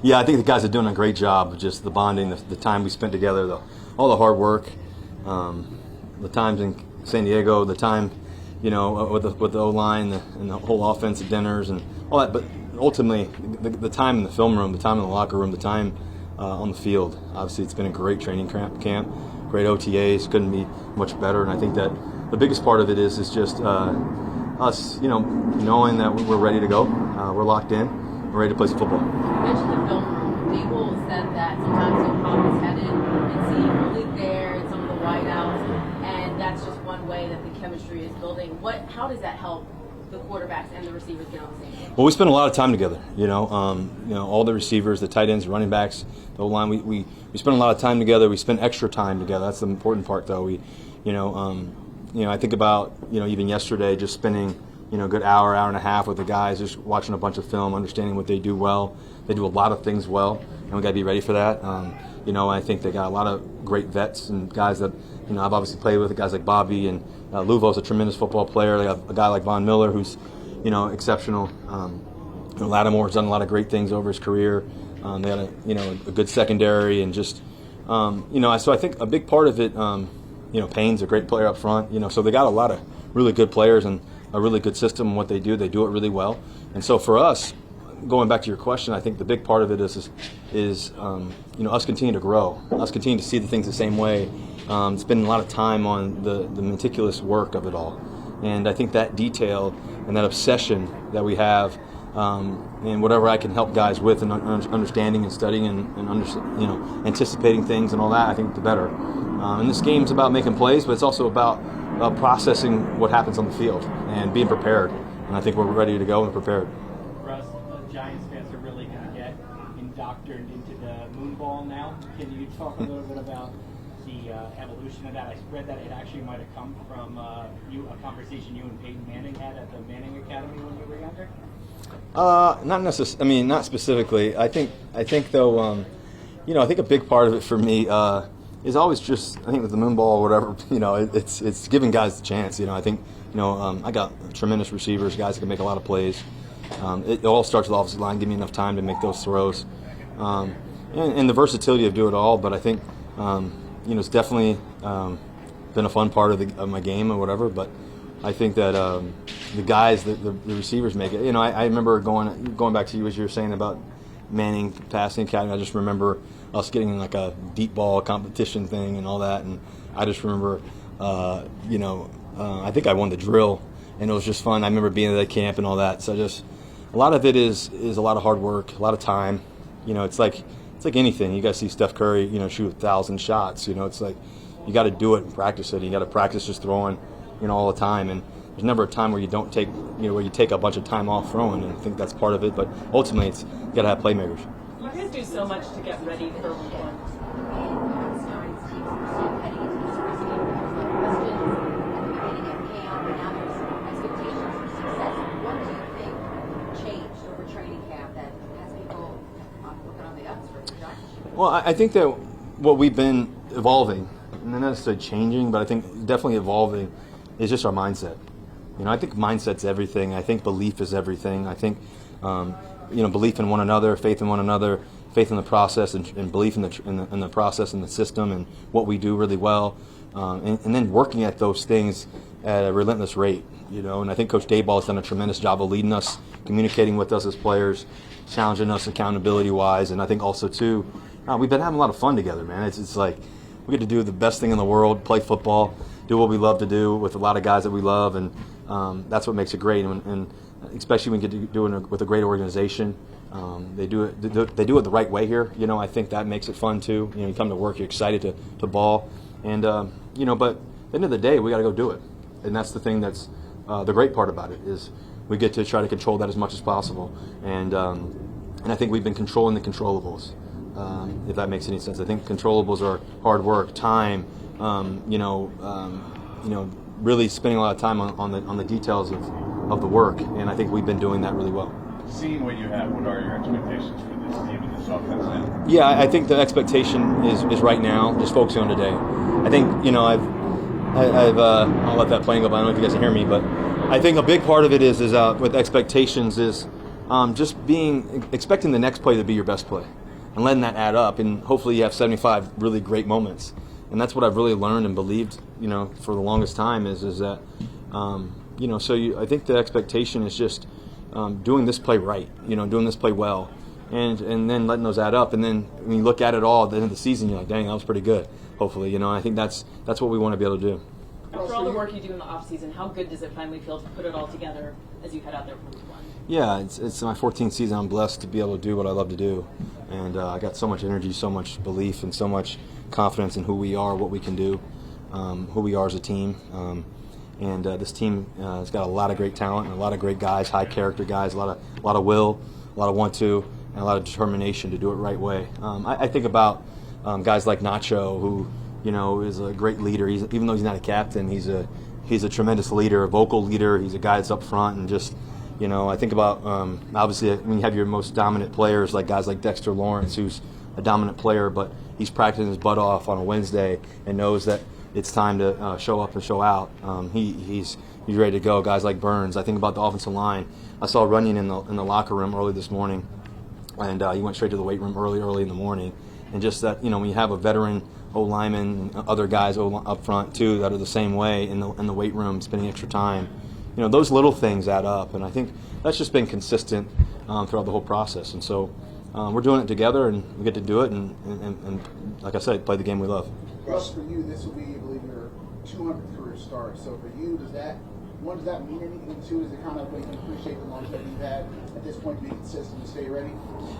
Yeah, I think the guys are doing a great job. Just the bonding, the time we spent together, all the hard work, the times in San Diego, the time, with the O-line and the whole offense at dinners and all that. But ultimately, the time in the film room, the time in the locker room, the time on the field. Obviously, it's been a great training camp, great OTAs. Couldn't be much better. And I think that the biggest part of it is just us, knowing that we're ready to go. We're locked in. We're ready to play some football. You mentioned the film room. Daboll said that sometimes he'll pop his head in and see your league there and some of the wideouts, and that's just one way that the chemistry is building. How does that help the quarterbacks and the receivers get on the same page? Well, we spend a lot of time together. All the receivers, the tight ends, running backs, the O-line. We spend a lot of time together. We spend extra time together. That's the important part, though. I think about even yesterday, just spending a good hour and a half with the guys, just watching a bunch of film, understanding what they do well. They do a lot of things well, and we got to be ready for that. I think they got a lot of great vets and guys that I've obviously played with, guys like Bobby and Luvo's a tremendous football player. They have a guy like Von Miller who's exceptional. Lattimore's done a lot of great things over his career. They got a good secondary and just so I think a big part of it. Payne's a great player up front. So they got a lot of really good players and a really good system in what they do. They do it really well. And so for us, going back to your question, I think the big part of it is us continue to grow, us continue to see the things the same way, spending a lot of time on the meticulous work of it all. And I think that detail and that obsession that we have, and whatever I can help guys with and understanding and studying and anticipating things and all that, I think the better. And this game's about making plays, but it's also about processing what happens on the field and being prepared. And I think we're ready to go and prepared. Russ, Giants fans are really going to get indoctrined into the moon ball now. Can you talk a little bit about the evolution of that? I read that it actually might have come from a conversation you and Peyton Manning had at the Manning Academy when you were younger. Not necessarily. I mean, not specifically. I think though. I think a big part of it for me is always just. I think with the moon ball or whatever. It's giving guys the chance. I think. I got tremendous receivers, guys that can make a lot of plays. It all starts with the offensive line. Give me enough time to make those throws, and the versatility of do it all. But I think it's definitely been a fun part of my game or whatever. But I think that the guys, the receivers make it. I remember going back to you as you were saying about Manning passing academy. I just remember us getting in like a deep ball competition thing and all that, and I just remember, I think I won the drill, and it was just fun. I remember being at that camp and all that. So just a lot of it is a lot of hard work, a lot of time. It's like anything. You guys see Steph Curry, shoot 1,000 shots. It's like you got to do it and practice it. You got to practice just throwing, all the time. And there's never a time where you don't take, where you take a bunch of time off throwing. And I think that's part of it. But ultimately, you got to have playmakers. You guys do so much to get ready for one. Well, I think that what we've been evolving, not necessarily changing, but I think definitely evolving, is just our mindset. I think mindset's everything. I think belief is everything. I think, belief in one another, faith in one another, faith in the process, and belief in the process and the system and what we do really well, and then working at those things at a relentless rate. And I think Coach Daboll has done a tremendous job of leading us, communicating with us as players, challenging us accountability-wise, and I think also too. We've been having a lot of fun together, man. It's like we get to do the best thing in the world, play football, do what we love to do with a lot of guys that we love, and that's what makes it great. And especially when you get to do it with a great organization, they do it the right way here. I think that makes it fun too. You come to work, you're excited to ball, and but at the end of the day, we got to go do it, and that's the thing that's the great part about it is we get to try to control that as much as possible, and I think we've been controlling the controllables. If that makes any sense. I think controllables are hard work, time, really spending a lot of time on the details of the work, and I think we've been doing that really well. Seeing what you have, what are your expectations for this team and this offense now? Yeah, I think the expectation is right now, just focusing on today. I think, I'll let that plane go by. I don't know if you guys can hear me, but I think a big part of it is with expectations is just expecting the next play to be your best play, and letting that add up, and hopefully you have 75 really great moments. And that's what I've really learned and believed, for the longest time is that, I think the expectation is just doing this play right, doing this play well, and then letting those add up. And then when you look at it all at the end of the season, you're like, dang, that was pretty good, hopefully. And I think that's what we want to be able to do. After all the work you do in the off season, how good does it finally feel to put it all together as you head out there for week one? Yeah, it's my 14th season. I'm blessed to be able to do what I love to do, and I got so much energy, so much belief, and so much confidence in who we are, what we can do, who we are as a team. And this team has got a lot of great talent and a lot of great guys, high character guys, a lot of will, a lot of want-to, and a lot of determination to do it right way. I think about guys like Nacho, who is a great leader. Even though he's not a captain, he's a tremendous leader, a vocal leader. He's a guy that's up front and just. I think about, obviously, when you have your most dominant players, like guys like Dexter Lawrence, who's a dominant player, but he's practicing his butt off on a Wednesday and knows that it's time to show up and show out. He's ready to go. Guys like Burns. I think about the offensive line. I saw Runyon in the locker room early this morning, and he went straight to the weight room early in the morning. And just that, when you have a veteran O-lineman and other guys up front, too, that are the same way in the weight room, spending extra time, those little things add up, and I think that's just been consistent throughout the whole process. And so we're doing it together, and we get to do it, and like I said, play the game we love. Russ, for you, this will be, I believe, your 200th career start. So for you, does that mean anything? Two, is it kind of like you appreciate the longevity you've had at this point to be consistent and stay ready?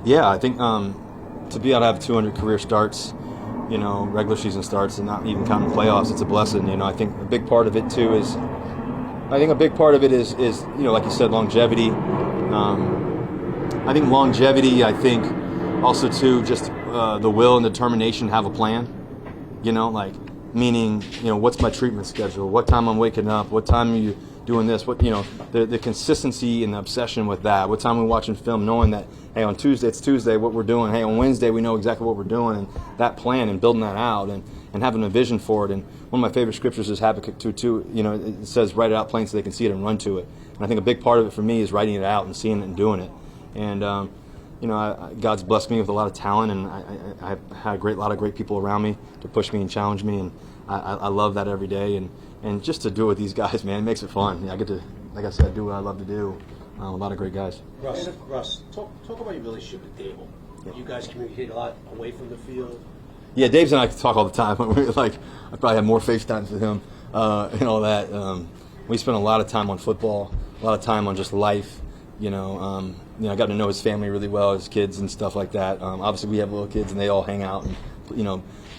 Yeah, I think to be able to have 200 career starts, regular season starts, and not even counting playoffs, it's a blessing. I think a big part of it too is. I think a big part of it is like you said, longevity. I think longevity. I think also too just the will and determination to have a plan. Meaning what's my treatment schedule? What time I'm waking up? What time are you doing this? What the consistency and the obsession with that. What time we're watching film, knowing that hey, on Tuesday it's Tuesday, what we're doing. Hey, on Wednesday we know exactly what we're doing, and that plan and building that out and having a vision for it. And one of my favorite scriptures is Habakkuk 2:2. It says, write it out plain so they can see it and run to it. And I think a big part of it for me is writing it out and seeing it and doing it. And God's blessed me with a lot of talent, and I've had a lot of great people around me to push me and challenge me, and I love that every day. And just to do it with these guys, man, it makes it fun. I get to, like I said, do what I love to do. A lot of great guys. Russ, talk about your relationship with Daboll. Yeah. You guys communicate a lot away from the field. Yeah, Dave's and I talk all the time. I probably have more FaceTimes with him and all that. We spend a lot of time on football, a lot of time on just life. I got to know his family really well, his kids and stuff like that. Obviously, we have little kids, and they all hang out. And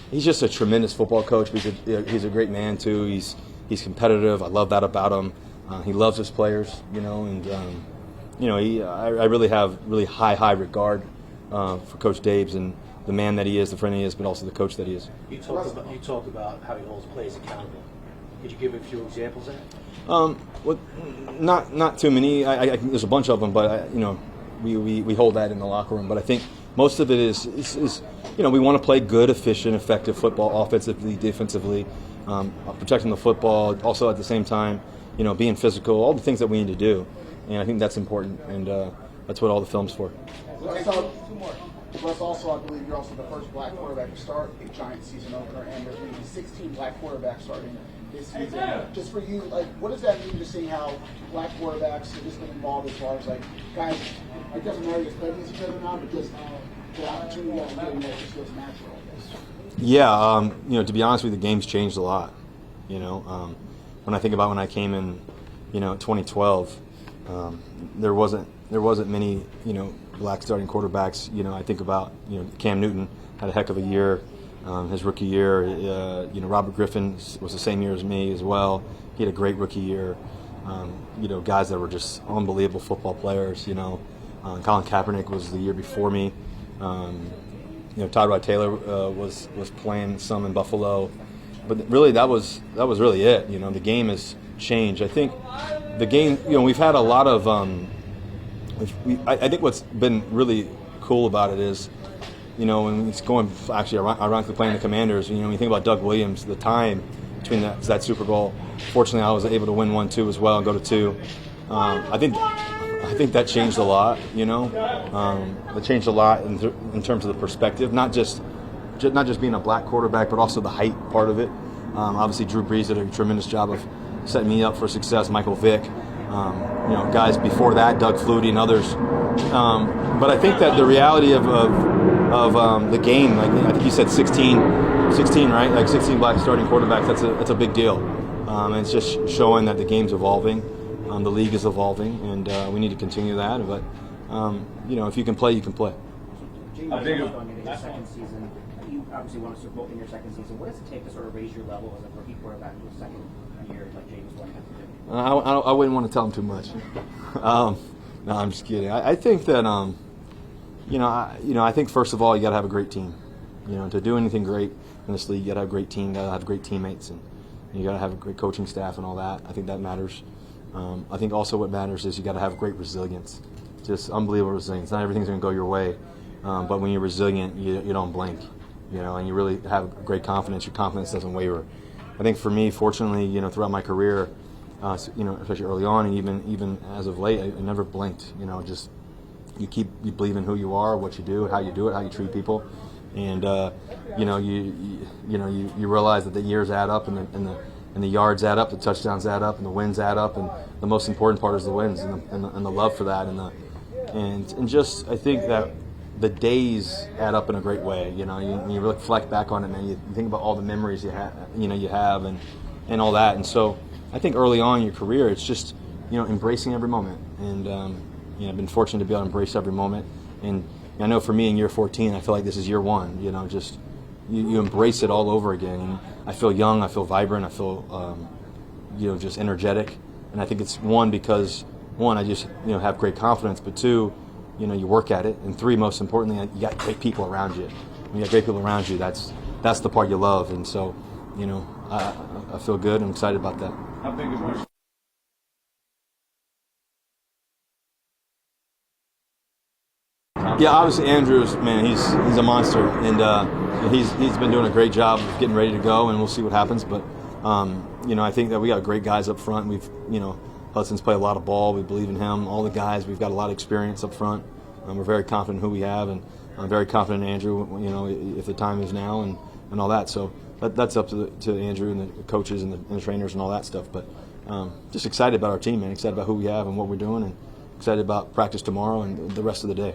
he's just a tremendous football coach. He's a great man too. He's competitive. I love that about him. He loves his players. I really have really high regard for Coach Daboll and the man that he is, the friend he is, but also the coach that he is. You talk about how he holds players accountable. Could you give a few examples of that? Well, not too many. There's a bunch of them, but we hold that in the locker room. But I think most of it is we want to play good, efficient, effective football, offensively, defensively, protecting the football. Also at the same time, being physical, all the things that we need to do, and I think that's important, and that's what all the film's for. Russ, also, I believe you're also the first black quarterback to start a Giant season opener, and there's going to be 16 black quarterbacks starting this season. Just for you, what does that mean, just seeing how black quarterbacks have just been involved as far as, guys, it doesn't matter if they're playing each other now, but just the opportunity of getting that just feels natural, I guess. Yeah, to be honest with you, the game's changed a lot. When I think about when I came in, 2012, there wasn't many, black starting quarterbacks. I think about, Cam Newton had a heck of a year, his rookie year. Robert Griffin was the same year as me as well. He had a great rookie year. Guys that were just unbelievable football players. Colin Kaepernick was the year before me. Tyrod Taylor was playing some in Buffalo, but really that was really it. The game has changed. I think the game. We've had a lot of. I think what's been really cool about it is, when it's going actually ironically playing the Commanders. When you think about Doug Williams, the time between that Super Bowl. Fortunately, I was able to win 1-2 as well and go to 2. I think think that changed a lot. It changed a lot in terms of the perspective, not just being a black quarterback, but also the height part of it. Obviously, Drew Brees did a tremendous job of setting me up for success. Michael Vick, guys before that, Doug Flutie and others. But I think that the reality of the game, like I think you said 16, right? Like 16 black starting quarterbacks. That's a big deal. And it's just showing that the game's evolving, the league is evolving, and we need to continue that. But if you can play, you can play. James, I think going into your second season, you obviously won a Super Bowl in your second season. What does it take to sort of raise your level as a rookie quarterback to a second year like James White has to do? I wouldn't want to tell him too much. No, I'm just kidding. I think that I think first of all you got to have a great team. To do anything great in this league, you got to have a great team, got to have great teammates, and you got to have a great coaching staff and all that. I think that matters. I think also what matters is you got to have great resilience, just unbelievable resilience. Not everything's going to go your way, but when you're resilient, you don't blink, and you really have great confidence. Your confidence doesn't waver. I think for me, fortunately, throughout my career, especially early on, and even as of late, I never blinked. Just you believe in who you are, what you do, how you do it, how you treat people, and you realize that the years add up and the yards add up, the touchdowns add up, and the wins add up, and the most important part is the wins and the love for that, and just I think that the days add up in a great way. You reflect back on it, man. You think about all the memories you have, and all that, and so I think early on in your career, it's just embracing every moment, and I've been fortunate to be able to embrace every moment, and I know for me in year 14, I feel like this is year one. Just you embrace it all over again. And I feel young, I feel vibrant, I feel just energetic, and I think it's because I just have great confidence, but two, you work at it, and three, most importantly, you got great people around you. When you got great people around you, that's the part you love, and so I feel good and excited about that. How big of a Yeah, obviously Andrew's, man, he's a monster, and he's been doing a great job of getting ready to go, and we'll see what happens. But I think that we got great guys up front. We've Hudson's played a lot of ball. We believe in him. All the guys, we've got a lot of experience up front. We're very confident in who we have, and I'm very confident in Andrew. If the time is now, and all that. So that's up to Andrew and the coaches and the trainers and all that stuff. But just excited about our team, man. Excited about who we have and what we're doing, and excited about practice tomorrow and the rest of the day.